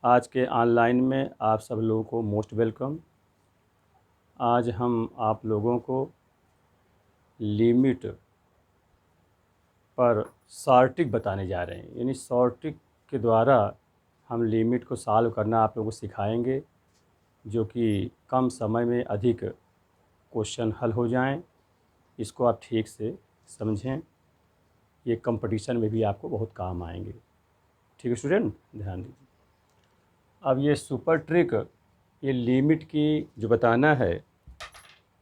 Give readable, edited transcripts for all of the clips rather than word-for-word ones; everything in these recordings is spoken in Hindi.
आज के ऑनलाइन में आप सब लोगों को मोस्ट वेलकम। आज हम आप लोगों को लिमिट पर सॉर्टिंग बताने जा रहे हैं, यानी सॉर्टिंग के द्वारा हम लिमिट को सॉल्व करना आप लोगों को सिखाएंगे, जो कि कम समय में अधिक क्वेश्चन हल हो जाएं। इसको आप ठीक से समझें, ये कंपटीशन में भी आपको बहुत काम आएंगे। ठीक है स्टूडेंट, ध्यान दीजिए। अब ये सुपर ट्रिक, ये लिमिट की जो बताना है,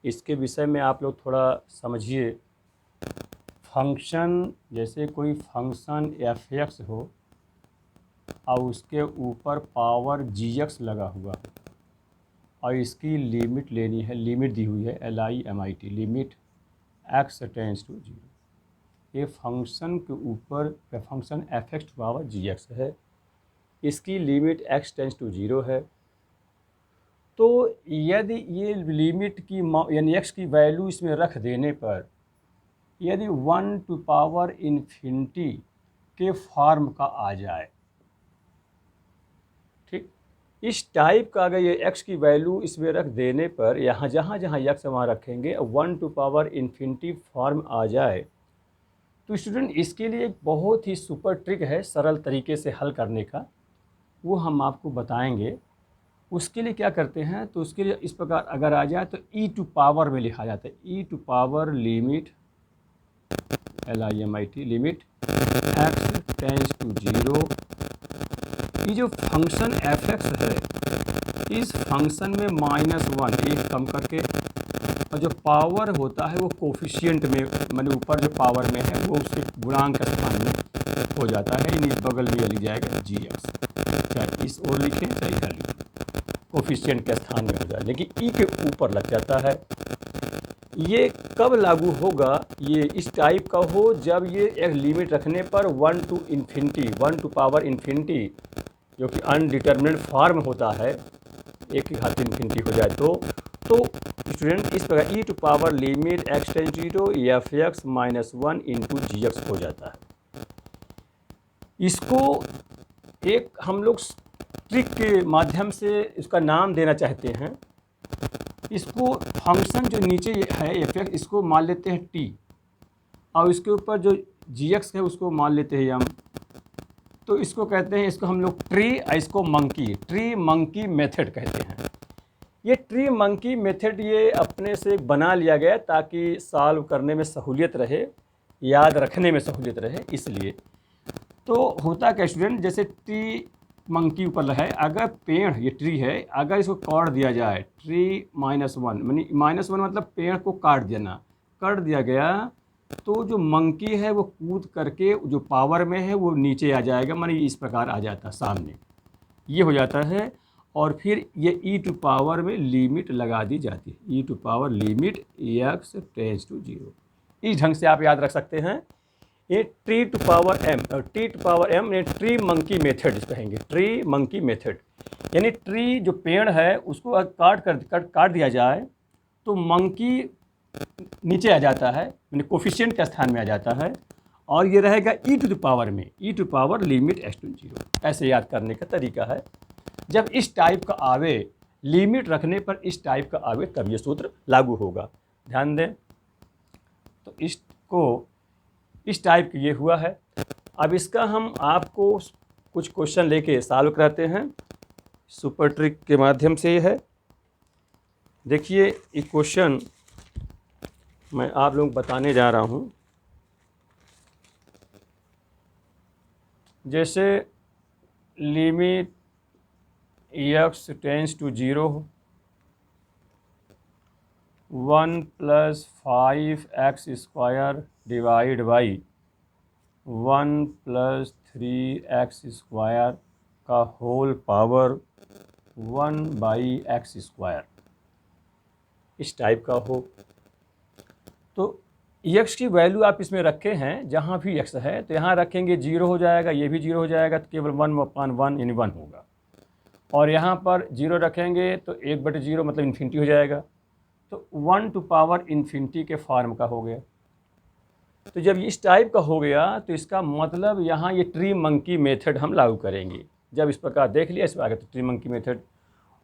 इसके विषय में आप लोग थोड़ा समझिए। फंक्शन, जैसे कोई फंक्शन f(x) हो और उसके ऊपर पावर g(x) लगा हुआ है और इसकी लिमिट लेनी है। लिमिट दी हुई है LIMIT, limit x tends to 0। ये फंक्शन के ऊपर फंक्शन f(x) पावर g(x) है, इसकी लिमिट x टेंड्स टू 0 है। तो यदि ये लिमिट की यानी x की वैल्यू इसमें रख देने पर यदि 1 टू पावर इन्फिनिटी के फॉर्म का आ जाए, ठीक, इस टाइप का अगर ये x की वैल्यू इसमें रख देने पर यहाँ जहाँ जहाँ x वहाँ रखेंगे 1 टू पावर इन्फिनिटी फॉर्म आ जाए, तो स्टूडेंट इसके लिए एक बहुत ही सुपर ट्रिक है सरल तरीके से हल करने का, वो हम आपको बताएंगे। उसके लिए क्या करते हैं, तो उसके लिए इस प्रकार अगर आ जाए तो e टू पावर में लिखा जाता है, e to power limit LIMIT limit x tends to 0। ये जो फंक्शन f(x) है, इस फंक्शन में -1 एक कम करके, और जो पावर होता है वो कोफिशिएंट में, माने ऊपर जो पावर में है वो उसके गुणांक स्थान में हो जाता है, यानी बगल में लिख जाएगा gx। चाहे इस ओर लिखें चाहे इधर लिखें, कोफिशिएंट के स्थान में हो जाए, लेकिन e के ऊपर लग जाता है। ये कब लागू होगा, ये इस टाइप का हो जब ये एक लिमिट रखने पर 1 to infinity, 1 to power infinity, जो कि अनडिटर्मिनेट फॉर्म होता है, एक की घात इन्फिनिटी हो जाए तो स्टूडेंट इस प्रकार e to power limit x tends to 0 f(x) -1 into gx हो जाता है। इसको एक हम लोग ट्रिक के माध्यम से इसका नाम देना चाहते हैं। इसको फंक्शन जो नीचे है f(x), इसको मान लेते हैं t, और इसके ऊपर जो gx है उसको मान लेते हैं m। तो इसको कहते हैं, इसको हम लोग ट्री, इसको ट्री मंकी मेथड कहते हैं। ये ट्री मंकी मेथड ये अपने से बना लिया गया ताकि सॉल्व करने में सहूलियत रहे, याद रखने में सहूलियत रहे, इसलिए। तो होता क्या स्टूडेंट, जैसे ट्री मंकी ऊपर है, अगर पेड़, ये ट्री है, अगर इसको काट दिया जाए, ट्री -1 मानी -1 मतलब पेड़ को काट देना, काट दिया गया तो जो मंकी है वो कूद करके जो पावर में है वो नीचे आ जाएगा, मानी इस प्रकार आ जाता है सामने, ये हो जाता है। और फिर ये e टू पावर में लिमिट लगा दी जाती है, e to power limit x tends to 0। इस ढंग से आप याद रख सकते हैं। ये ट्री टू पावर m, और टी टू पावर m ये ट्री मंकी मेथड कहेंगे, ट्री मंकी मेथड। यानी ट्री जो पेड़ है उसको काट दिया जाए तो मंकी नीचे आ जाता है, यानी कोफिशिएंट के स्थान में आ जाता है, और ये रहेगा e टू द पावर में, e to power limit x to 0। ऐसे याद करने का तरीका है। जब इस टाइप का आवे, लिमिट रखने पर इस टाइप का आवे, तब ये सूत्र लागू होगा। ध्यान दें। तो इसको इस टाइप ये हुआ है। अब इसका हम आपको कुछ क्वेश्चन लेके सॉल्व कराते हैं सुपर ट्रिक के माध्यम से। ये है, देखिए ये क्वेश्चन मैं आप लोगों को बताने जा रहा हूँ। जैसे limit x tends to 0, 1 + 5x² divide by 1 + 3x² का होल पावर 1/x², इस टाइप का हो। तो x की वैल्यू आप इसमें रखे हैं, जहाँ भी x है तो यहाँ रखेंगे 0 हो जाएगा, ये भी 0 हो जाएगा, तो केवल 1/1 यानी 1 होगा। और यहाँ पर 0 रखेंगे तो 1/0 मतलब इन्फिनिटी हो जाएगा। तो 1 टू पावर इन्फिनिटी के फॉर्म का हो गया। तो जब इस टाइप का हो गया तो इसका मतलब यहाँ ये ट्री मंकी मेथड हम लागू करेंगे। जब इस प्रकार देख लिया इस पर आगे तो ट्री मंकी मेथड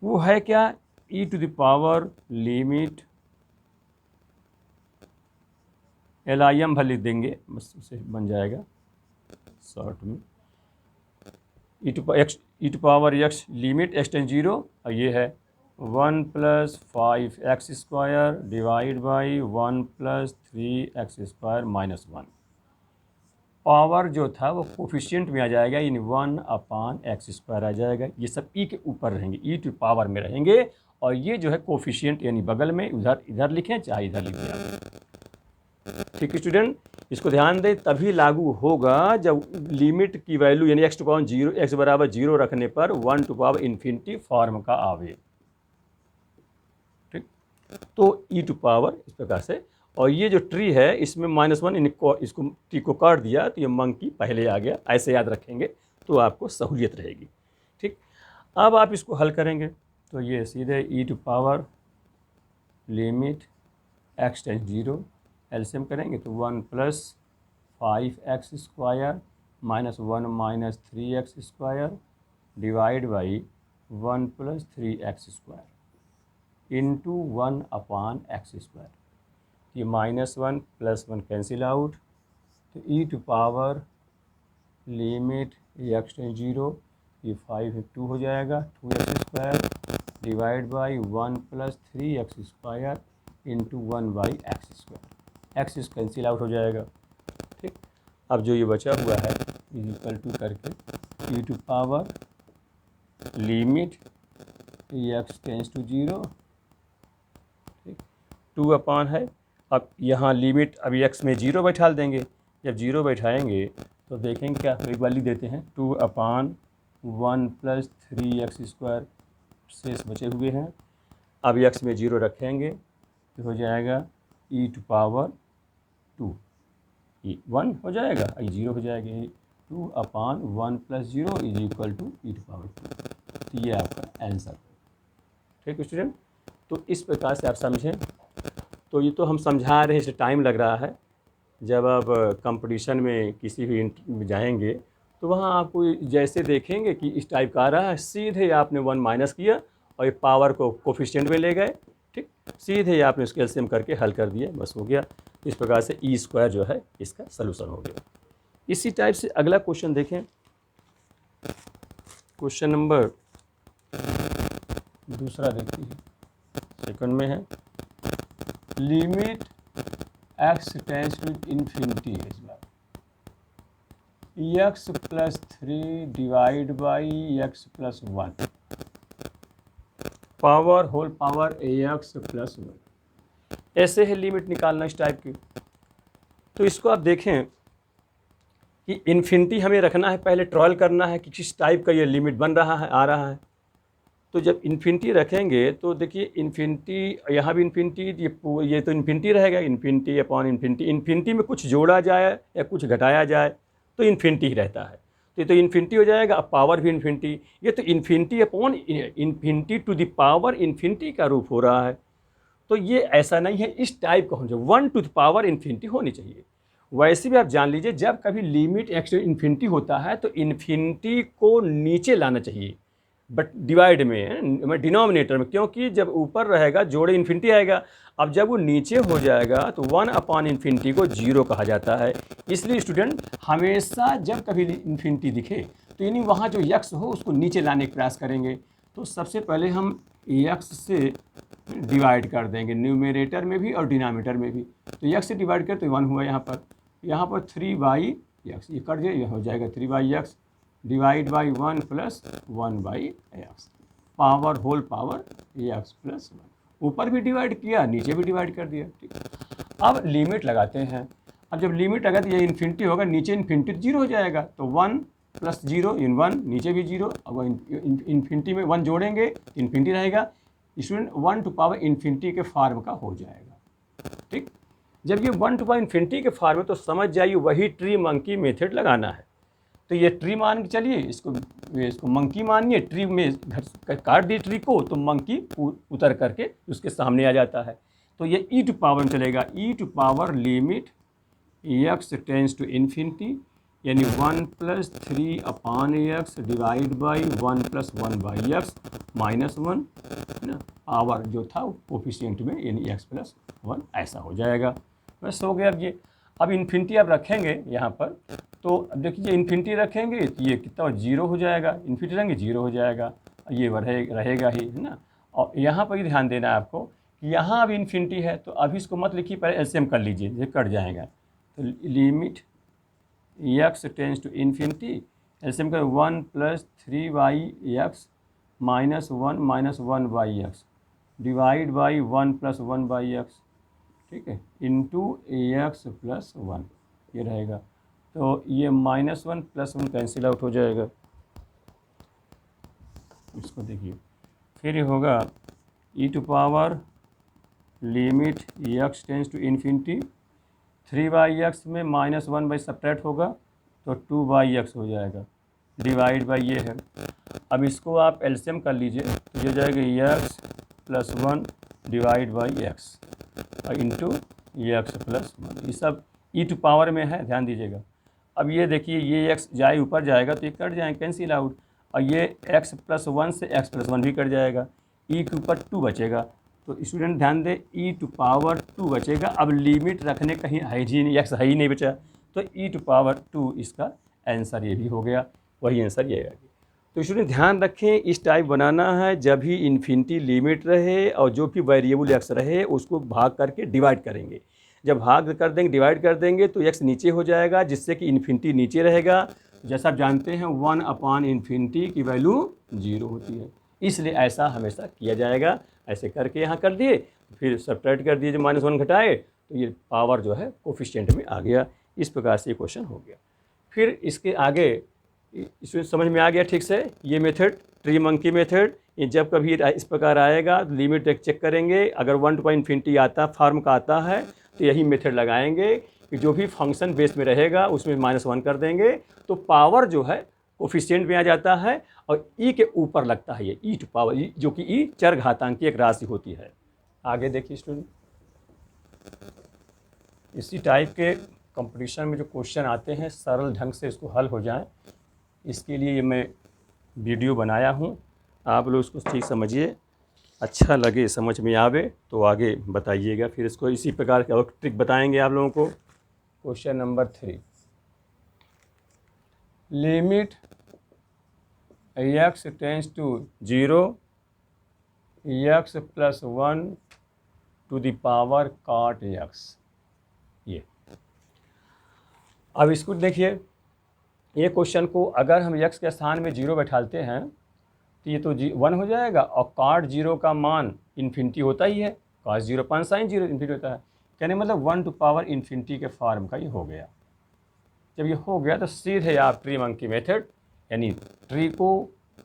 वो है क्या, e to the power limit LIM भर लिख देंगे बस, उसे बन जाएगा शॉर्ट में e to power x limit x tend 0 और ये है 1 + 5x² divide by 1 + 3x² - 1। Power जो था वो कोफिशिएंट में आ जाएगा, यानी 1/x² आ जाएगा। ये सब ई के ऊपर रहेंगे, ई टू पावर में रहेंगे, और ये जो है कोफिशिएंट यानी बगल में, उधर इधर लिखें चाहे इधर लिख दिया। ठीक है स्टूडेंट, इसको ध्यान दें, तभी लागू होगा जब लिमिट की वैल्यू यानी x = 0 रखने पर 1/∞ फॉर्म का आवे। ठीक, तो ई टू पावर इस प्रकार से, और ये जो ट्री है इसमें -1 इसको ट्री को काट दिया तो ये मंकी पहले आ गया, ऐसे याद रखेंगे तो आपको सहूलियत रहेगी। ठीक, अब आप इसको हल करेंगे तो ये सीधे e to power limit x tend 0 LCM करेंगे तो 1 + 5x² - 1 - 3x² divide by 1 + 3x² into 1/x²। ये -1 + 1 कैंसिल आउट, तो e to power limit x tend 0 ये 5 2 हो जाएगा 2x² divide by 1 + 3x² into 1/x²। X cancel out हो जाएगा। ठीक, अब जो ये बचा हुआ है इक्वल टू करके e to power limit x tends to 0, ठीक, 2 है। अब यहाँ लिमिट अभी x में 0 बैठा देंगे, जब 0 बैठाएंगे तो देखेंगे क्या, एक बार लिख देते हैं 2/1 + 3x² शेष बचे हुए हैं। अब x में 0 रखेंगे तो हो जाएगा ई टू पावर 2, ये 1 हो जाएगा, ये 0 हो जाएगा, 2/1 + 0 = ई टू पावर 2। तो ये आपका आंसर। ठीक है स्टूडेंट, तो इस प्रकार से आप समझें। तो ये तो हम समझा रहे हैं, इससे टाइम लग रहा है। जब आप कंपटीशन में किसी भी में जाएंगे तो वहाँ आपको जैसे देखेंगे कि इस टाइप का आ रहा है, सीधे आपने 1 माइनस किया और ये पावर को कोफिशिएंट में ले गए। ठीक, सीधे ही आपने उसके एलसीएम करके हल कर दिया, बस हो गया। इस प्रकार से E² जो है इसका सलूशन हो गया। इसी टाइप से अगला क्वेश्चन देखें, क्वेश्चन नंबर दूसरा देखते हैं, सेकंड में है limit x tends to infinity इस बार x + 3 डिवाइड बाई x + 1 power whole power ax + 1। ऐसे है लिमिट निकालना इस टाइप की। तो इसको आप देखें कि इन्फिनिटी हमें रखना है, पहले ट्रायल करना है कि किस टाइप का ये लिमिट बन रहा है, आ रहा है। तो जब इन्फिनिटी रखेंगे तो देखिए इन्फिनिटी, यहाँ भी इन्फिनिटी, ये तो इन्फिनिटी रहेगा, इन्फिनिटी/इन्फिनिटी। इन्फिनिटी में कुछ जोड़ा जाए या कुछ घटाया जाए तो इन्फिनिटी ही रहता है, तो ये तो इन्फिनिटी हो जाएगा। अब पावर भी इन्फिनिटी, ये तो infinity to the power infinity का रूप हो रहा है। तो ये ऐसा नहीं है, इस टाइप का होना चाहिए, 1 टू द पावर इन्फिनिटी होनी चाहिए। वैसे भी आप जान लीजिए जब कभी लिमिट x इन्फिनिटी होता है तो इन्फिनिटी को नीचे लाना चाहिए, बट डिवाइड में डिनोमिनेटर में, क्योंकि जब ऊपर रहेगा जोड़े इन्फिनिटी आएगा। अब जब वो नीचे हो जाएगा तो 1/∞ को 0 कहा जाता है। इसलिए स्टूडेंट हमेशा जब कभी इन्फिनिटी दिखे तो यानी वहाँ जो x हो उसको नीचे लाने का प्रयास करेंगे। तो सबसे पहले हम x से डिवाइड कर देंगे, न्यूमरेटर में भी और डिनोमिनेटर में भी। तो x से डिवाइड कर तो 1 हुआ, यहाँ पर 3/x, ये कट दिया, यह हो जाएगा 3/x divide by 1 + 1/x power whole power x + 1। ऊपर भी डिवाइड किया, नीचे भी डिवाइड कर दिया। ठीक, अब लिमिट लगाते हैं। अब जब लिमिट लगा तो ये इन्फिनिटी होगा, नीचे इन्फिनिटी 0 हो जाएगा, तो 1 + 0 इन 1, नीचे भी 0। अब इन्फिनिटी में 1 जोड़ेंगे इन्फिनिटी रहेगा। स्टूडेंट 1 टू पावर इन्फिनिटी के फॉर्म का हो जाएगा। ठीक, जब ये 1 टू पावर इन्फिनिटी के फॉर्म में, तो समझ जाइए वही ट्री मंकी मेथड लगाना है। तो ये ट्री मान के चलिए, इसको मंकी मानिए, ट्री में काट दी ट्री को तो मंकी उतर करके उसके सामने आ जाता है। तो ये e टू पावर में चलेगा, e to power limit x tends to infinity यानी 1 + 3/x डिवाइड बाई 1 + 1/x -1 है ना। आवर जो था कोफिशिएंट में यानी x+1 ऐसा हो जाएगा। बस हो गया। अब इन्फिनिटी आप रखेंगे यहाँ पर, तो अब देखिए इन्फिनिटी रखेंगे तो ये कितना 0 हो जाएगा, इन्फिनिटी रखेंगे 0 हो जाएगा, ये रहेगा ही, है ना। और यहाँ पर भी ध्यान देना है आपको कि यहाँ अब इन्फिनिटी है, तो अभी इसको मत लिखिए, पहले एलसीएम कर लीजिए, ये कट जाएगा। तो limit x tends to infinity, LCM कर 1 + 3/x -1 -1/x divide by 1 + 1/x, ठीक है, इंटू x+1 ये रहेगा। तो ये -1 + 1 कैंसिल आउट हो जाएगा। इसको देखिए, फिर ये होगा e⁻, limit x tends to infinity, 3/x में -1 बाई सब्ट्रैक्ट होगा तो 2/x हो जाएगा, डिवाइड बाई ये है। अब इसको आप एलसीएम कर लीजिए तो ये जाएगा x+1 डिवाइड बाई x और इंटू x+1, ये सब e⁻ में है, ध्यान दीजिएगा। अब ये देखिए, ये x जाए ऊपर जाएगा तो ये कट जाएंगे, कैंसिल आउट, और ये x+1 से x+1 भी कट जाएगा, e के ऊपर 2 बचेगा। तो स्टूडेंट ध्यान दें, e⁻² बचेगा। अब लिमिट रखने कहीं है ही नहीं, x है ही नहीं बचा, तो e⁻² इसका आंसर ये भी हो गया, वही आंसर ये है। तो स्टूडेंट ध्यान रखें, इस टाइप बनाना है जब भी इन्फिनिटी लिमिट रहे और जो भी वेरिएबल x रहे उसको भाग करके डिवाइड करेंगे। जब भाग कर देंगे, डिवाइड कर देंगे तो x नीचे हो जाएगा, जिससे कि इन्फिनिटी नीचे रहेगा। जैसा आप जानते हैं 1/∞ की वैल्यू 0 होती है, इसलिए ऐसा हमेशा किया जाएगा। ऐसे करके यहाँ कर दिए, फिर सब्ट्रैक्ट कर दिए, जो -1 घटाए तो ये पावर जो है कोफिशिएंट में आ गया। इस प्रकार से ये क्वेश्चन हो गया। फिर इसके आगे इसमें समझ में आ गया ठीक से, ये मेथड ट्री मंकी मेथड। ये जब कभी इस प्रकार आएगा तो लिमिट चेक करेंगे, अगर 1/∞ आता फॉर्म का आता है तो यही मेथड लगाएंगे कि जो भी फंक्शन बेस में रहेगा उसमें -1 कर देंगे, तो पावर जो है कोफिशिएंट में आ जाता है और ई के ऊपर लगता है, ये e⁻, जो कि ई चरघातांक की एक राशि होती है। आगे देखिए स्टूडेंट, इसी टाइप के कंपटीशन में जो क्वेश्चन आते हैं सरल ढंग से इसको हल हो जाए, इसके लिए ये मैं वीडियो बनाया हूँ। आप लोग उसको ठीक समझिए, अच्छा लगे, समझ में आवे तो आगे बताइएगा। फिर इसको इसी प्रकार के और ट्रिक बताएंगे आप लोगों को। Question number 3, limit x tends to 0 x+1 to the power cot x। ये अब इसको देखिए, ये क्वेश्चन को अगर हम x के स्थान में 0 बैठाते हैं तो ये तो 1 हो जाएगा, और cot 0 का मान इन्फिनिटी होता ही है, cos 0 पान sin 0 इन्फिनिटी होता है, कहने मतलब 1⁻∞ के फॉर्म का ये हो गया। जब ये हो गया तो सीधे आप ट्री मंकी मेथड, यानी ट्री को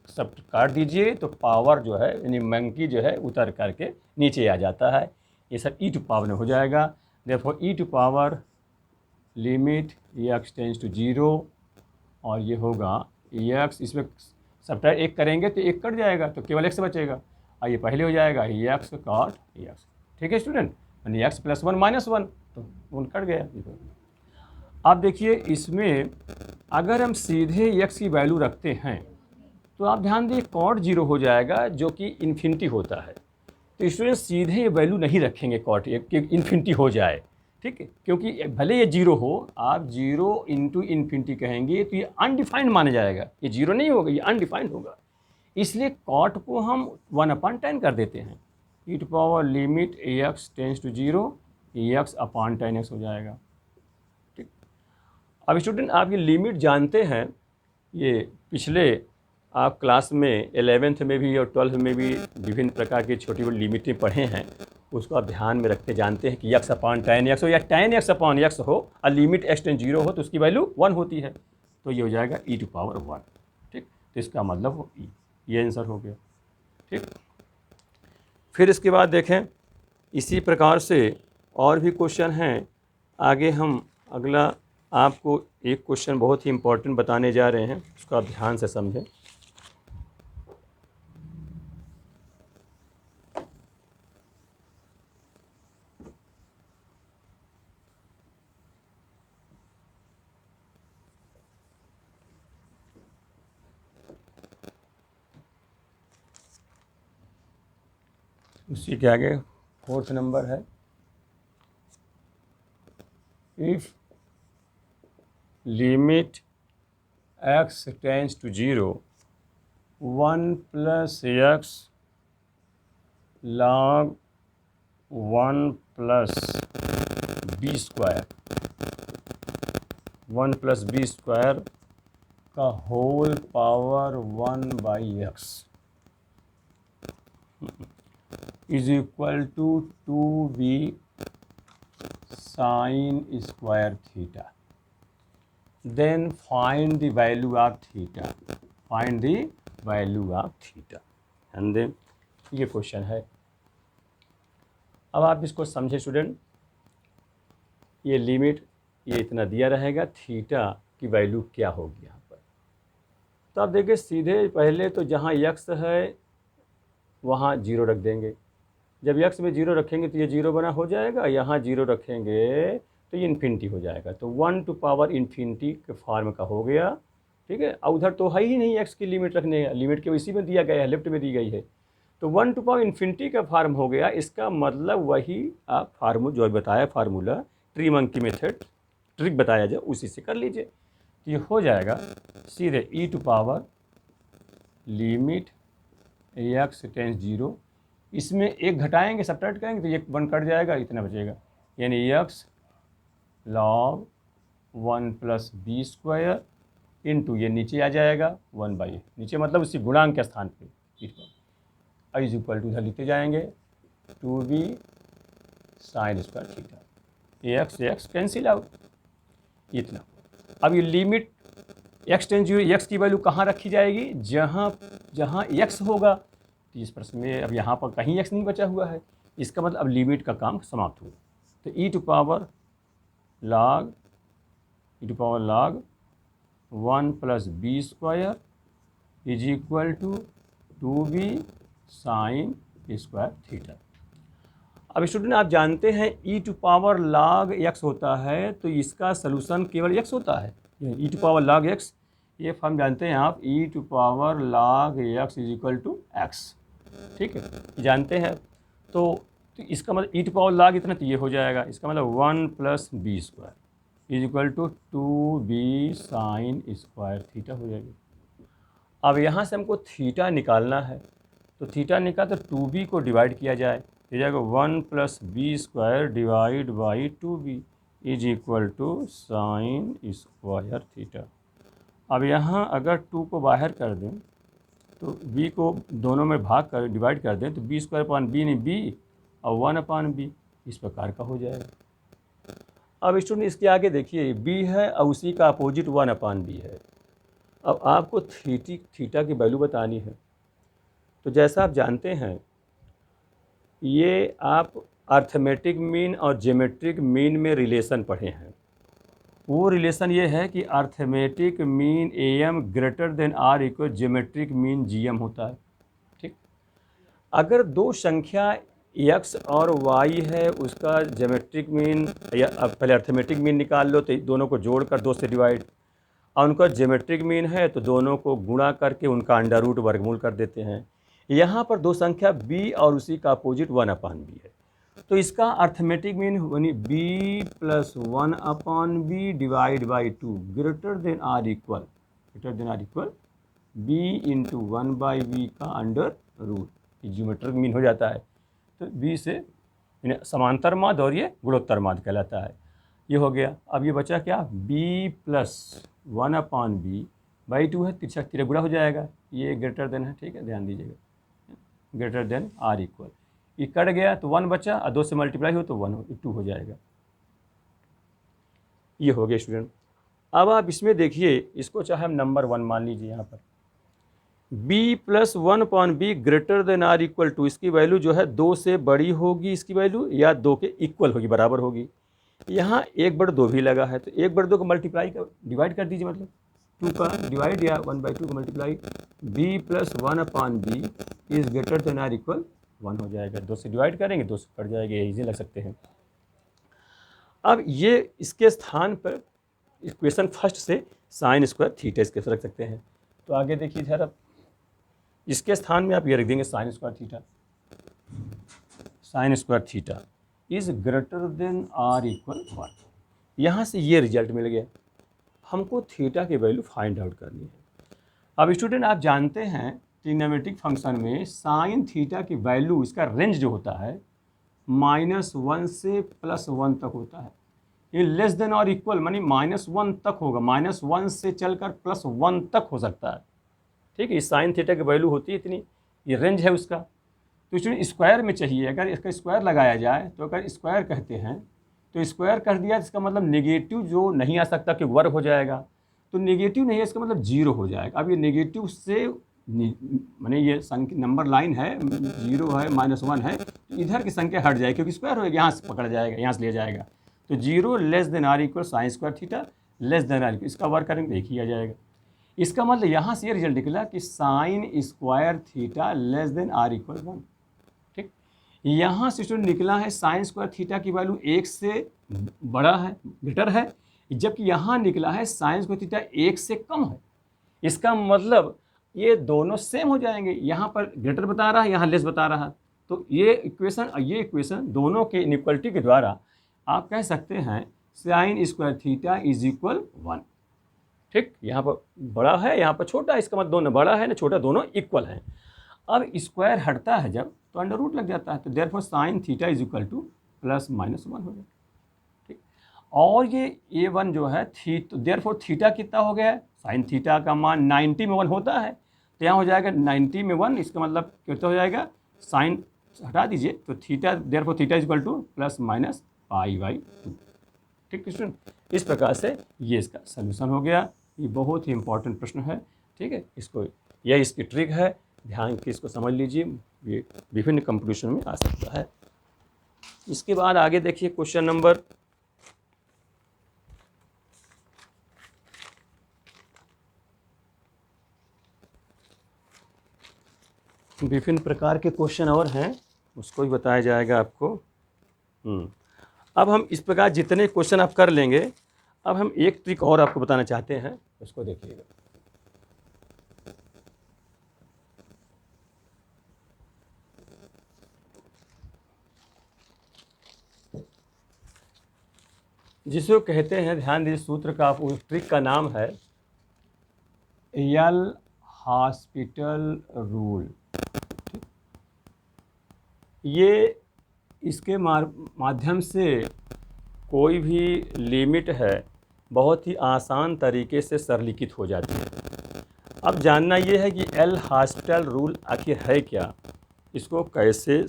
सब काट दीजिए तो पावर जो है यानी मंकी जो है उतर करके नीचे आ जाता है, ये सब e⁻ में हो जाएगा। Therefore e⁻, limit x tends to 0, और ये होगा x, इसमें सब्ट्रैक्ट 1 करेंगे तो 1 कट जाएगा तो केवल x बचेगा, और ये पहले हो जाएगा x cot x। ठीक है स्टूडेंट, यानी x+1 -1 तो 1 कट गया। अब देखिए इसमें अगर हम सीधे x की वैल्यू रखते हैं तो आप ध्यान दिए cot 0 हो जाएगा, जो कि इन्फिनिटी होता है। तो स्टूडेंट सीधे ये वैल्यू नहीं रखेंगे cot कि इन्फिनिटी हो जाए, ठीक है, क्योंकि भले ये 0 हो, आप 0 इंटू इन्फिनिटी कहेंगे तो ये अनडिफाइंड माना जाएगा, ये 0 नहीं होगा, ये अनडिफाइंड होगा। इसलिए cot को हम 1/10 कर देते हैं, e⁻, limit x tends to 0 x/10x हो जाएगा। ठीक, अब स्टूडेंट आप ये लिमिट जानते हैं, ये पिछले आप क्लास में 11th में भी और 12th में भी विभिन्न प्रकार की छोटी बड़ी लिमिटें पढ़े हैं, उसको आप ध्यान में रखते जानते हैं कि x/10x हो या tan x/x हो और लिमिट x टेंस 0 हो तो उसकी वैल्यू 1 होती है, तो ये हो जाएगा e⁻1। ठीक, तो इसका मतलब हो ये आंसर हो गया। ठीक, फिर इसके बाद देखें इसी प्रकार से और भी क्वेश्चन हैं। आगे हम अगला आपको एक क्वेश्चन बहुत ही इम्पोर्टेंट बताने जा रहे हैं, उसको आप ध्यान से समझें। उसी के आगे फोर्थ नंबर है, if limit x tends to 0 1 plus x log 1 plus b square 1 plus b square का whole power 1 by x is equal to 2b sine square theta, then find the value of theta, find the value of theta. And then ये क्वेश्चन है। अब आप इसको समझे स्टूडेंट, ये लिमिट ये इतना दिया रहेगा, थीटा की वैल्यू क्या होगी यहाँ पर। तो आप देखिए सीधे पहले तो जहाँ यक्स है वहाँ 0 रख देंगे, जब यक्स में 0 रखेंगे तो ये 0 बना हो जाएगा, यहाँ 0 रखेंगे तो ये इन्फिनिटी हो जाएगा, तो 1 टू पावर इन्फिनिटी के फॉर्म का हो गया, ठीक है। और उधर तो है ही नहीं एक्स की लिमिट रखने, लिमिट के इसी में दिया गया है, लेफ्ट में दी गई है, तो 1 टू पावर इन्फिनिटी का फार्म हो गया। इसका मतलब वही आप फार्मूला जो बताया, formula tree monkey method trick बताया जाए उसी से कर लीजिए, तो ये हो जाएगा सीधे e to power limit x tends 0, इसमें एक घटाएंगे सब्ट्रैक्ट करेंगे तो ये 1 कट जाएगा, इतना बचेगा, यानी x log 1 plus b square into ये नीचे आ जाएगा 1 बाई, नीचे मतलब उसी गुणांक के स्थान पे इज इक्वल टू इधर लिखते जाएंगे 2b sine square theta, x cancel out, इतना। अब ये लिमिट एक्स टेंस 0, एक्स की वैल्यू कहाँ रखी जाएगी, जहाँ एक्स होगा, तो इस प्रश्न में अब यहाँ पर कहीं एक्स नहीं बचा हुआ है, इसका मतलब अब लिमिट का काम समाप्त हुआ। तो e to power log 1 plus b square is equal to 2b sine square theta. अब स्टूडेंट आप जानते हैं e to power log x होता है, तो इसका सलूशन केवल x होता है, e to power log x, ये फॉर्म जानते हैं आप, e to power log x is equal to x, ठीक है, जानते हैं। तो इसका मतलब e टू पावर log इतना, तो ये हो जाएगा, इसका मतलब 1 plus b square is equal to 2b sine square theta हो जाएगी। अब यहाँ से हमको थीटा निकालना है, तो थीटा निकाल तो 2b को डिवाइड किया जाए, हो जाएगा 1 plus b square divide by 2b is equal to sine square theta. अब यहाँ अगर 2 को बाहर कर दें तो b को दोनों में भाग कर डिवाइड कर दें, तो बी स्क्वायर अपान बी नहीं b और 1 अपान बी, इस प्रकार का हो जाएगा। अब स्टूडेंट इसके आगे देखिए b है और उसी का अपोजिट 1 अपान बी है। अब आपको थीटा की वैल्यू बतानी है, तो जैसा आप जानते हैं ये आप अर्थमेटिक मीन और ज्योमेट्रिक मीन में रिलेशन पढ़े हैं। वो रिलेशन ये है कि arithmetic mean am greater than or equal geometric mean gm होता है, ठीक। अगर दो संख्या x और y है, उसका ज्योमेट्रिक मीन या पहले अर्थमेटिक मीन निकाल लो, तो दोनों को जोड़कर 2 से डिवाइड, और उनका ज्योमेट्रिक मीन है तो दोनों को गुणा करके उनका अंडर रूट वर्गमूल कर देते हैं। यहाँ पर दो संख्या b और उसी का अपोजिट 1 अपान बी है, तो इसका अर्थमेटिक मीन यानी b plus 1 upon b divide by 2 greater than or equal b into 1 by b का अंडर रूट, ज्योमेट्रिक मीन हो जाता है। तो b से समांतर माध्य और ये गुणोत्तर माध्य कहलाता है, ये हो गया। अब ये बचा क्या, b plus 1 upon b by 2 है, तिरछक तिरक गुणा हो जाएगा, ये ग्रेटर देन है, ठीक है, ध्यान दीजिएगा, ग्रेटर देन आर इक्वल, ये कट गया तो 1 बचा और 2 से मल्टीप्लाई हो तो 2 हो जाएगा, ये हो गया स्टूडेंट। अब आप इसमें देखिए, इसको चाहे हम नंबर 1 मान लीजिए, यहाँ पर b plus 1 upon b greater than or equal to, इसकी वैल्यू जो है 2 से बड़ी होगी इसकी वैल्यू, या 2 के इक्वल होगी, बराबर होगी। यहाँ 1/2 भी लगा है, तो 1/2 को मल्टीप्लाई कर डिवाइड कर दीजिए, मतलब 2 का डिवाइड या 1/2 का multiply, b plus 1 upon b is greater than or equal 1 हो जाएगा। 2 से डिवाइड करेंगे 2 से कट जाएगा, ये इजी लग सकते हैं। अब ये इसके स्थान पर इक्वेशन फर्स्ट से साइन स्क्वायर थीटा इसके रख सकते हैं। तो आगे देखिए इधर, अब इसके स्थान में आप ये रख देंगे sine square theta. Sine square theta is greater than or equal 1। यहाँ से ये रिजल्ट मिल गया। हमको थीटा की वैल्यू फाइंड आउट करनी है। अब स्टूडेंट आप जानते हैं ट्रिग्नोमेट्रिक फंक्शन में साइन थीटा की वैल्यू, इसका रेंज जो होता है -1 से +1 तक होता है। ये लेस देन और इक्वल मानी -1 तक होगा, -1 से चलकर +1 तक हो सकता है। ठीक है, इस साइन थीटा की वैल्यू होती है इतनी, ये रेंज है उसका। तो स्टूडेंट स्क्वायर में चाहिए, अगर इसका स्क्वायर लगाया जाए तो अगर स्क्वायर कहते हैं तो स्क्वायर कर दिया, इसका मतलब नेगेटिव जो नहीं आ सकता कि वर्ग हो जाएगा, तो नेगेटिव नहीं है इसका मतलब 0 हो जाएगा। अब ये नेगेटिव से माने ये संख्या नंबर लाइन है, 0 है, -1 है, तो इधर की संख्या हट जाएगी क्योंकि स्क्वायर होगा, यहाँ से पकड़ा जाएगा, यहाँ से लिया जाएगा। तो 0 less than or equal sine square theta less than or equal, इसका वर्क करेंगे एक ही आ जाएगा। इसका मतलब यहाँ से ये रिजल्ट निकला कि sine square theta less than or equal 1। ठीक, यहाँ से स्टूडेंट निकला है साइन स्क्वायर थीटा की वैल्यू 1 से बड़ा है, ग्रेटर है, जबकि यहाँ निकला है साइन स्क्वायर थीटा 1 से कम है। इसका मतलब ये दोनों सेम हो जाएंगे, यहाँ पर ग्रेटर बता रहा है, यहाँ लेस बता रहा है। तो ये इक्वेशन दोनों के इनइक्वलिटी के द्वारा आप कह सकते हैं sign square theta is equal 1। ठीक, यहाँ पर बड़ा है, यहाँ पर छोटा है, इसका मतलब दोनों बड़ा है ना छोटा, दोनों इक्वल हैं। अब स्क्वायर हटता है जब तो अंडर रूट लग जाता है, तो therefore sine theta is equal to +-1 हो जाएगा। ठीक, और ये A1 जो है देयरफॉर थीटा कितना हो गया है, साइन थीटा का मान 90 में 1 होता है, तो यहाँ हो जाएगा 90 में 1, इसका मतलब कितना हो जाएगा, साइन हटा दीजिए तो theta, therefore theta is equal to +-π/2। ठीक स्टूडेंट, इस प्रकार से ये इसका सलूशन हो गया। ये बहुत ही इंपॉर्टेंट प्रश्न है। ठीक है, इसको यह इसकी ट्रिक है, ध्यान से इसको समझ लीजिए, ये विभिन्न कंपटीशन में आ सकता है। इसके बाद आगे देखिए क्वेश्चन नंबर विभिन्न प्रकार के क्वेश्चन और हैं, उसको भी बताया जाएगा आपको। अब हम इस प्रकार जितने क्वेश्चन आप कर लेंगे, अब हम एक ट्रिक और आपको बताना चाहते हैं, उसको देखिएगा। जिसको कहते हैं, ध्यान दीजिए सूत्र का, उस ट्रिक का नाम है यल हॉस्पिटल रूल। ये इसके माध्यम से कोई भी लिमिट है बहुत ही आसान तरीके से सरलीकृत हो जाती है। अब जानना ये है कि एल हॉस्पिटल रूल आखिर है क्या, इसको कैसे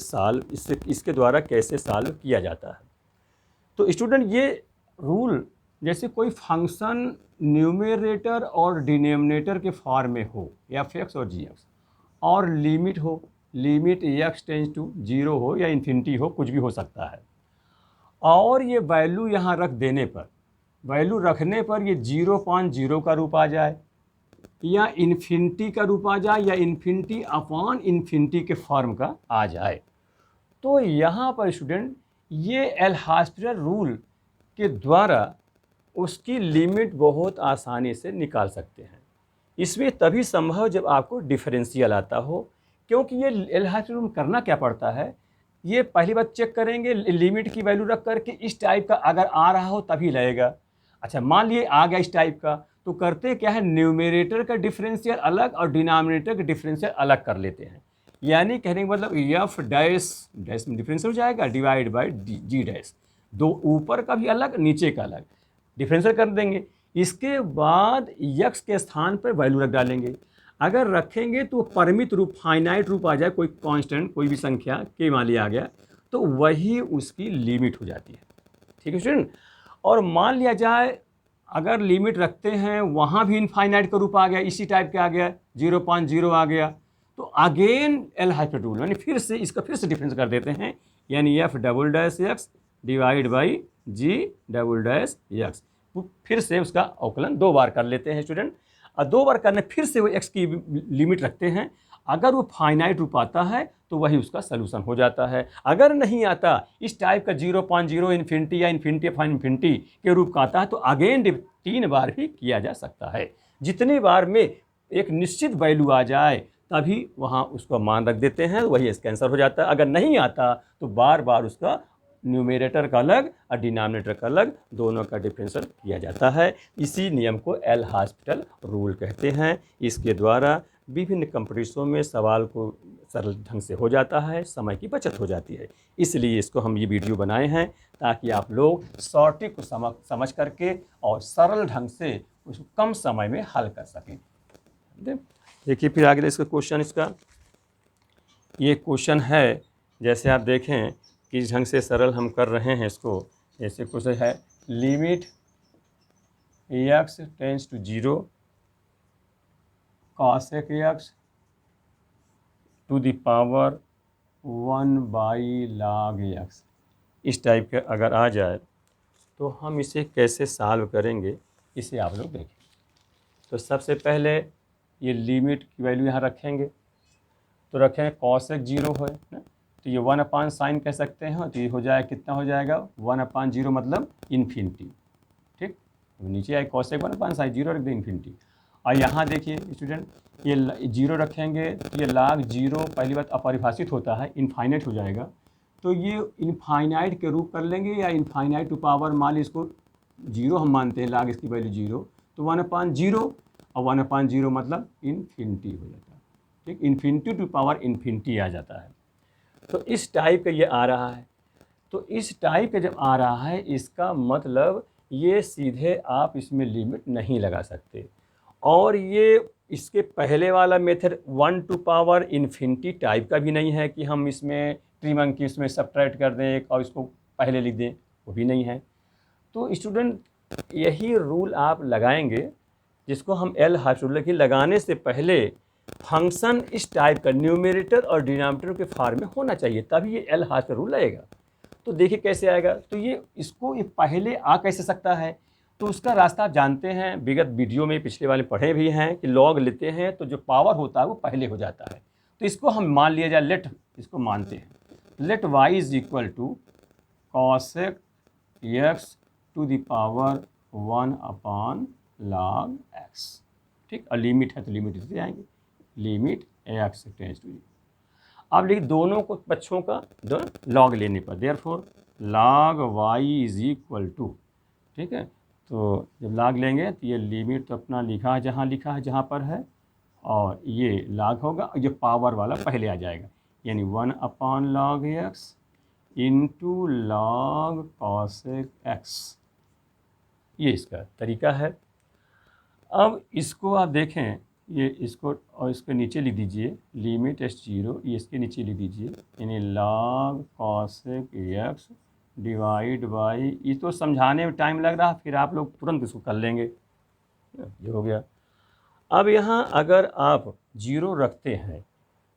इसके द्वारा कैसे सॉल्व किया जाता है। तो स्टूडेंट ये रूल जैसे कोई फंक्शन न्यूमरेटर और डिनोमिनेटर के फॉर्म में हो, f(x) और g(x), और लिमिट हो, लिमिट x टेंस टू 0 हो या इन्फिनिटी हो, कुछ भी हो सकता है, और ये वैल्यू यहाँ रख देने पर, वैल्यू रखने पर ये 0.0 का रूप आ जाए या इन्फिनिटी का रूप आ जाए या इन्फिनिटी अपॉन इन्फिनिटी के फॉर्म का आ जाए, तो यहाँ पर स्टूडेंट ये एल हॉस्पिटल रूल के द्वारा उसकी लिमिट बहुत आसानी से निकाल सकते हैं। इसमें तभी संभव जब आपको डिफरेंशियल आता हो, क्योंकि ये एल हॉस्पिटल रूल करना क्या पड़ता है, ये पहली बात चेक करेंगे लिमिट की वैल्यू रख करके इस टाइप का अगर आ रहा हो तभी लगेगा। अच्छा मान लिए आ गया इस टाइप का, तो करते क्या है, न्यूमरेटर का डिफरेंशियल अलग और डिनोमिनेटर का डिफरेंशियल अलग कर लेते हैं। यानी कहने का मतलब एफ डैश डैश में डिफरेंशियल हो जाएगा डिवाइड बाई जी डैश, दो ऊपर का भी अलग नीचे का अलग डिफरेंशियल कर देंगे। इसके बाद यक्स के स्थान पर वैल्यू रख डालेंगे। अगर रखेंगे तो परिमित रूप, फाइनाइट रूप आ जाए, कोई कांस्टेंट कोई भी संख्या के मान लिया गया, तो वही उसकी लिमिट हो जाती है। ठीक है स्टूडेंट, और मान लिया जाए अगर लिमिट रखते हैं वहाँ भी इनफाइनाइट का रूप आ गया, इसी टाइप के आ गया, 0.0 आ गया, तो अगेन एल हॉस्पिटल रूल यानी फिर से इसका फिर से डिफरेंस कर देते हैं, यानी f double dash x divide by g double dash x, फिर से उसका अवकलन 2 बार कर लेते हैं स्टूडेंट, और 2 बार करने फिर से वो एक्स की लिमिट रखते हैं। अगर वो फाइनाइट रूप आता है तो वही उसका सलूशन हो जाता है। अगर नहीं आता, इस टाइप का 0.0 इन्फिनिटी या इन्फिनिटी अपॉन इन्फिनिटी के रूप का आता है, तो अगेन 3 बार भी किया जा सकता है। जितनी बार में एक निश्चित वैल्यू आ जाए तभी वहाँ उसको मान रख देते हैं, वही इसका आंसर हो जाता है। अगर नहीं आता तो बार बार उसका न्यूमेरेटर का अलग और डिनोमिनेटर का अलग, दोनों का डिफरेंशियल किया जाता है। इसी नियम को एल हॉस्पिटल रूल कहते हैं। इसके द्वारा विभिन्न कंपटीशनों में सवाल को सरल ढंग से हो जाता है, समय की बचत हो जाती है। इसलिए इसको हम ये वीडियो बनाए हैं ताकि आप लोग शॉर्टिक को समझ करके और सरल ढंग से उसको कम समय में हल कर सकें। देखिए फिर आगे इसका क्वेश्चन, इसका ये क्वेश्चन है, जैसे आप देखें किस ढंग से सरल हम कर रहे हैं इसको। जैसे क्वेश्चन है limit x tends to 0 cosec x to the power 1/log x, इस टाइप का अगर आ जाए तो हम इसे कैसे सॉल्व करेंगे, इसे आप लोग देखें। तो सबसे पहले ये लिमिट की वैल्यू यहाँ रखेंगे, तो रखेंगे cosec 0 है ना, तो ये 1/sin कह सकते हैं। तो ये हो जाएगा, कितना हो जाएगा 1/0 मतलब इन्फिनिटी। ठीक, नीचे आए cosec 1/sin 0 रख दे इन्फिनिटी। और यहाँ देखिए स्टूडेंट, ये 0 रखेंगे तो ये log 0 पहली बात अपरिभाषित होता है, इनफाइनाइट हो जाएगा। तो ये इनफाइनाइट के रूप कर लेंगे या इनफाइनाइट टू पावर, मान ली इसको 0 हम मानते हैं, log इसकी वैल्यू 0, तो 1/0 और 1/0 मतलब इन्फिनिटी हो जाता है। ठीक, इन्फिनिटी टू पावर इन्फिनिटी आ जाता है। तो इस टाइप का ये आ रहा है। तो इस टाइप का जब आ रहा है, इसका मतलब ये सीधे आप इसमें लिमिट नहीं लगा सकते। और ये इसके पहले वाला method 1 to power infinity type का भी नहीं है कि हम इसमें ट्रिमंग की इसमें सब्ट्रैक्ट कर दें और इसको पहले लिख दें, वो भी नहीं है। तो स्टूडेंट यही रूल आप लगाएंगे जिसको हम एल हॉस्पिटल की लगाने से पहले फंक्शन इस टाइप का न्यूमेरेटर और डिनोमिनेटर के फॉर्म में होना चाहिए, तभी ये एल हॉस्पिटल रूल आएगा। तो देखिए कैसे आएगा। तो ये इसको ये पहले आ कैसे सकता है, तो उसका रास्ता आप जानते हैं, विगत वीडियो में पिछले वाले पढ़े भी हैं कि लॉग लेते हैं तो जो पावर होता है वो पहले हो जाता है। तो इसको हम मान लिया जाए, लेट इसको मानते हैं, let y is equal to cosec x to the power 1/log x। ठीक, और लिमिट है तो लिमिट इसे आएंगे, लिमिट x टेंस टू 0। अब देखिए दोनों को बच्चों का दोनों लॉग लेने पर, therefore log y is equal to, ठीक है, तो जब लॉग लेंगे तो ये लिमिट तो अपना लिखा है जहाँ पर है, और ये log होगा, ये पावर वाला पहले आ जाएगा, यानी 1/log x into log cosec x। ये इसका तरीका है। अब इसको आप देखें, ये इसको और इसके नीचे लिख दीजिए लिमिट s0, ये इसके नीचे लिख दीजिए, यानी log cosec x divide by, ये तो समझाने में टाइम लग रहा है, फिर आप लोग तुरंत इसको कर लेंगे, ये हो गया। अब यहाँ अगर आप 0 रखते हैं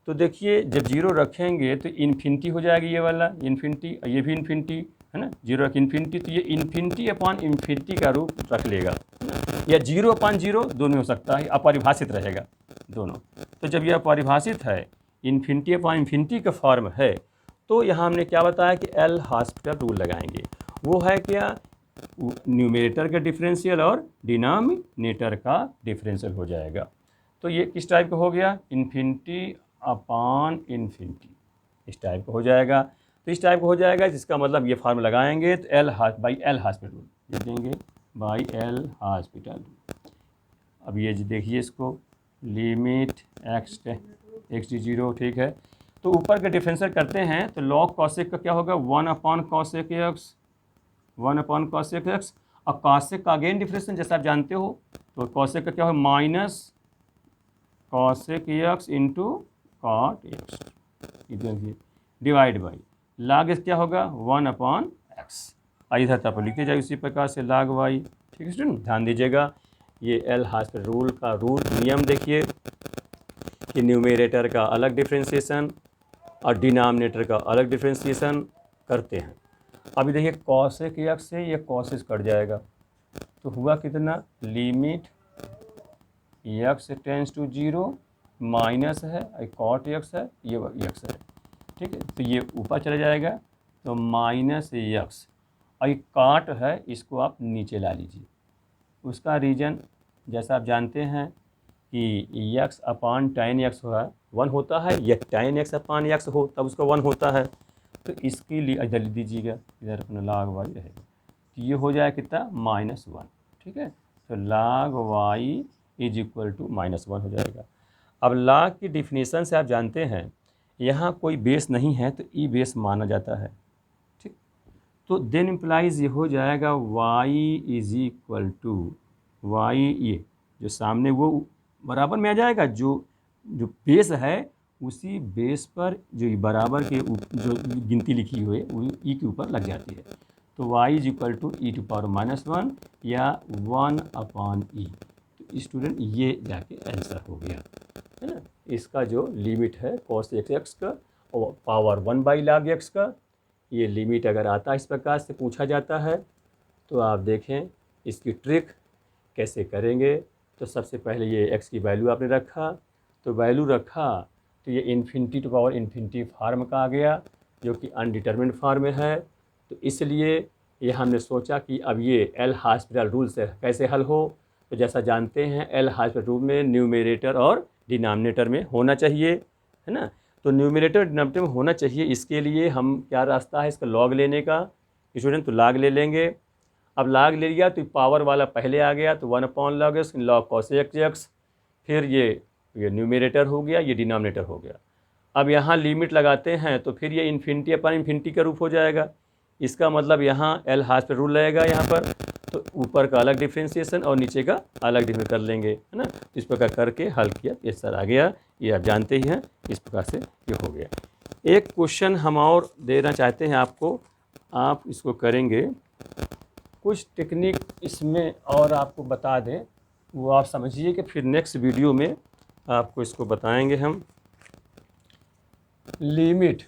तो देखिए जब 0 रखेंगे तो इन्फिनिटी हो जाएगी, ये वाला इन्फिनिटी, ये भी इन्फिनिटी है ना, 0 रख इन्फिनिटी, तो ये इन्फिनिटी अपॉन इन्फिनिटी का रूप रख लेगा, या 0/0 दोनों हो सकता है, अपरिभाषित रहेगा दोनों। तो जब यह अपरिभाषित है, इन्फिनिटी अपॉन इन्फिनिटी का फॉर्म है, तो यहाँ हमने क्या बताया कि एल हॉस्पिटल रूल लगाएंगे। वो है क्या, न्यूमेरेटर का डिफरेंशियल और डिनोमिनेटर का डिफरेंशियल हो जाएगा। तो ये किस टाइप का हो गया, इन्फिनिटी अपॉन इन्फिनिटी, इस टाइप का हो जाएगा। तो इस टाइप का हो जाएगा, जिसका मतलब ये फॉर्म लगाएंगे तो एल बाई एल हॉस्पिटल लिख देंगे, बाई एल हॉस्पिटल। अब ये देखिए इसको, लिमिट x डी 0, ठीक है, तो ऊपर का डिफरेंशियल करते हैं तो log cosec का क्या होगा, 1/cosec x, 1/cosec x, और cosec का अगेन डिफरेंशियल जैसा आप जानते हो, तो cosec का क्या होगा minus cosec x into cot x, देखिए डिवाइड बाई log x क्या होगा 1/x, इधर तक लिखते जाए उसी प्रकार से log y। ठीक है स्टूडेंट, ध्यान दीजिएगा, ये एल हॉस्पिटल रूल का नियम देखिए कि न्यूमेरेटर का अलग डिफ्रेंशिएशन और डिनोमिनेटर का अलग डिफ्रेंशिएशन करते हैं। अभी देखिए cosec x से ये cos कट जाएगा, तो हुआ कितना, limit x tends to 0 minus है, cot x है, ये x है, ठीक है, तो ये ऊपर चला जाएगा, तो माइनस x, और ये काट है, इसको आप नीचे ला लीजिए। उसका रीजन जैसा आप जानते हैं कि एक्स अपान tan एक्स हुआ 1 होता है या tan एक्स अपान एक्स हो तब उसका 1 होता है। तो इसके लिए इधर लिख दीजिएगा, इधर अपना log y रहेगा, तो ये हो जाए कितना -1। ठीक है, तो log y is equal to -1 हो जाएगा। अब log की डिफिनीसन से आप जानते हैं यहाँ कोई बेस नहीं है तो ई बेस माना जाता है। ठीक, तो देन इम्प्लाइज ये हो जाएगा y is equal to y, ये जो सामने वो बराबर में आ जाएगा, जो जो बेस है उसी बेस पर जो बराबर के जो गिनती लिखी हुई है वो ई के ऊपर लग जाती है। तो y is equal to e to power -1 या 1 अपान ई। तो स्टूडेंट ये जाके आंसर हो गया, है ना। इसका जो लिमिट है cos x का और पावर 1/log x का, ये लिमिट अगर आता है इस प्रकार से पूछा जाता है तो आप देखें इसकी ट्रिक कैसे करेंगे। तो सबसे पहले ये x की वैल्यू आपने रखा, तो वैल्यू रखा तो ये infinity to power infinity form का आ गया जो कि अनडिटरमिन्ड फार्म में है। तो इसलिए ये हमने सोचा कि अब ये एल हॉस्पिटल रूल से कैसे हल हो। तो जैसा जानते हैं एल हॉस्पिटल रूल में न्यूमरेटर और डिनोमिनेटर में होना चाहिए, है ना। तो न्यूमरेटर डिनोमिनेटर में होना चाहिए, इसके लिए हम क्या रास्ता है इसका लॉग लेने का स्टूडेंट, तो लॉग ले लेंगे। अब लॉग ले लिया तो पावर वाला पहले आ गया तो 1/log x log cos x, फिर ये न्यूमरेटर हो गया, ये डिनोमिनेटर हो गया। अब यहाँ लिमिट लगाते हैं तो फिर ये इन्फिनिटी अपन इन्फिनिटी का रूप हो जाएगा। इसका मतलब यहाँ एल हॉस्पिटल रूल रहेगा यहाँ पर, तो ऊपर का अलग डिफ्रेंसिएशन और नीचे का अलग डिफरेंस कर लेंगे, है ना। इस प्रकार करके हल किया, ये सर आ गया, ये आप जानते ही हैं। इस प्रकार से ये हो गया। एक क्वेश्चन हम और देना चाहते हैं आपको, आप इसको करेंगे, कुछ टेक्निक इसमें और आपको बता दें वो आप समझिए कि फिर नेक्स्ट वीडियो में आपको इसको बताएंगे हम। Limit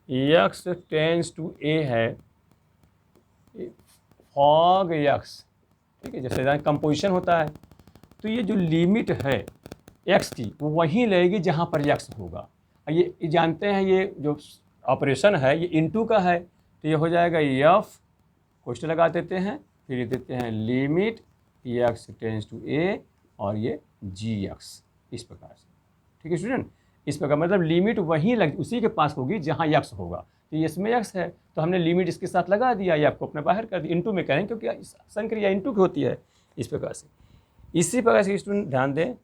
x tends to a है फॉग x, ठीक है, जैसे कंपोजिशन होता है तो ये जो लिमिट है x की वो वहीं लगेगी जहाँ पर x होगा। ये जानते हैं ये जो ऑपरेशन है ये इनटू का है, तो ये हो जाएगा f, क्वेश्चन लगा देते हैं, फिर ये देते हैं limit x tends to a और ये gx, इस प्रकार से। ठीक है स्टूडेंट, इस प्रकार मतलब लिमिट वहीं लग उसी के पास होगी जहाँ x होगा। तो ये इसमें x है तो हमने लिमिट इसके साथ लगा दिया, ये आपको अपने बाहर कर दिया, इनटू में करें क्योंकि संक्रिया इनटू की होती है। इस प्रकार से, इसी प्रकार से स्टूडेंट ध्यान दें,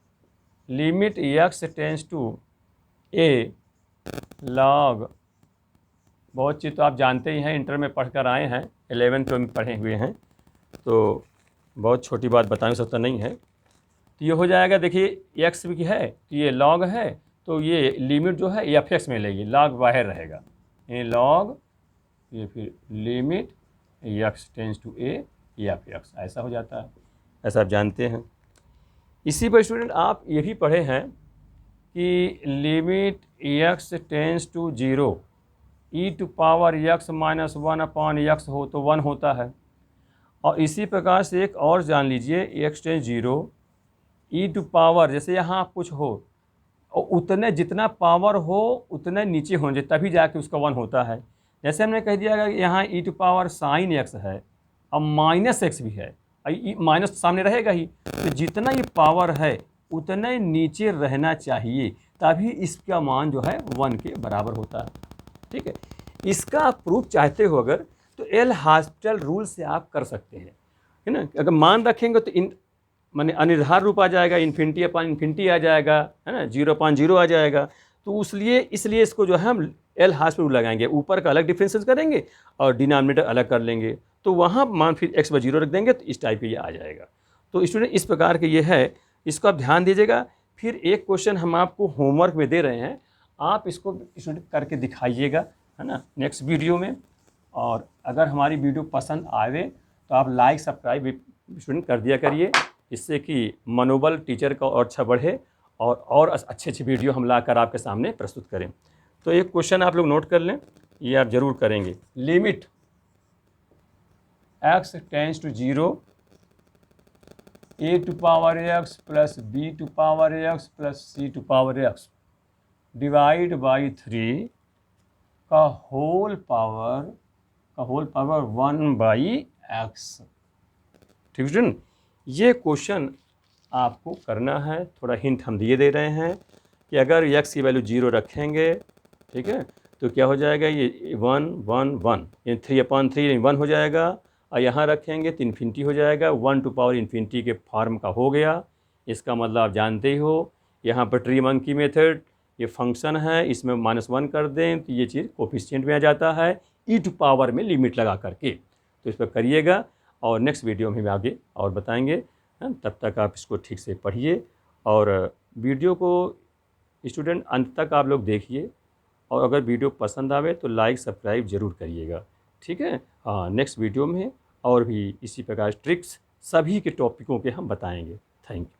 limit x tends to a log, बहुत चीज़ तो आप जानते ही हैं, इंटर में पढ़ कर आए हैं, 11th में पढ़े हुए हैं, तो बहुत छोटी बात बताने की आवश्यकता नहीं है। तो ये हो जाएगा, देखिए x भी है तो ये log है, तो ये लिमिट जो है ये fx में लेगी, log बाहर रहेगा, ये log, ये फिर limit x tends to a या fx, ऐसा हो जाता है, ऐसा आप जानते हैं। इसी पर स्टूडेंट आप ये भी पढ़े हैं कि limit x tends to 0 e to power x minus 1/x हो तो 1 होता है। और इसी प्रकार से एक और जान लीजिए, x tends 0 e to power, जैसे यहाँ कुछ हो और उतने जितना पावर हो उतने नीचे होंगे तभी जाके उसका 1 होता है। जैसे हमने कह दिया कि यहाँ e to power sine x है और माइनस x भी है, माइनस सामने रहेगा ही, तो जितना ये पावर है उतने नीचे रहना चाहिए तभी इसका मान जो है 1 के बराबर होता है। ठीक है, इसका आप प्रूफ चाहते हो अगर तो एल हॉस्पिटल रूल से आप कर सकते हैं, है ना। अगर मान रखेंगे तो इन माने अनिर्धार रूप आ जाएगा, इन्फिनिटी अपान इन्फिनिटी आ जाएगा, है ना, 0/0 आ जाएगा। तो इसलिए इसको जो है हम एल हॉस्पिटल रूल लगाएंगे, ऊपर का अलग डिफरेंसेस करेंगे और डिनोमिनेटर अलग कर लेंगे, तो वहाँ मान फिर x/0 रख देंगे तो इस टाइप का ये आ जाएगा। तो स्टूडेंट इस प्रकार के ये है, इसको आप ध्यान दीजिएगा। फिर एक क्वेश्चन हम आपको होमवर्क में दे रहे हैं, आप इसको स्टूडेंट करके दिखाइएगा, है ना, नेक्स्ट वीडियो में। और अगर हमारी वीडियो पसंद आवे तो आप लाइक सब्सक्राइब स्टूडेंट कर दिया करिए, जिससे कि मनोबल टीचर का और अच्छा बढ़े और अच्छे वीडियो हम ला कर आपके सामने प्रस्तुत करें। तो एक क्वेश्चन आप लोग नोट कर लें, ये आप ज़रूर करेंगे। Limit x tends to 0 a to power x plus b to power x plus c to power x divide by 3 का होल पावर 1/x। ठीक है स्टूडेंट, ये क्वेश्चन आपको करना है, थोड़ा हिंट हम दिए दे रहे हैं कि अगर x की वैल्यू 0 रखेंगे, ठीक है, तो क्या हो जाएगा, ये 1 1 1 ये 3/3 1 हो जाएगा, और यहाँ रखेंगे तो इन्फिनिटी हो जाएगा, 1 टू पावर इन्फिनिटी के फॉर्म का हो गया। इसका मतलब आप जानते ही हो, यहाँ पर ट्री मंकी मेथड, ये फंक्शन है, इसमें -1 कर दें तो ये चीज़ कोफिशिएंट में आ जाता है, ई टू पावर में लिमिट लगा करके। तो इस पर करिएगा, और नेक्स्ट वीडियो में हम आगे और बताएंगे। तब तक आप इसको ठीक से पढ़िए, और वीडियो को स्टूडेंट अंत तक आप लोग देखिए, और अगर वीडियो पसंद आवे तो लाइक सब्सक्राइब ज़रूर करिएगा, ठीक है। हाँ, नेक्स्ट वीडियो में और भी इसी प्रकार ट्रिक्स सभी के टॉपिकों के हम बताएंगे। Thank you.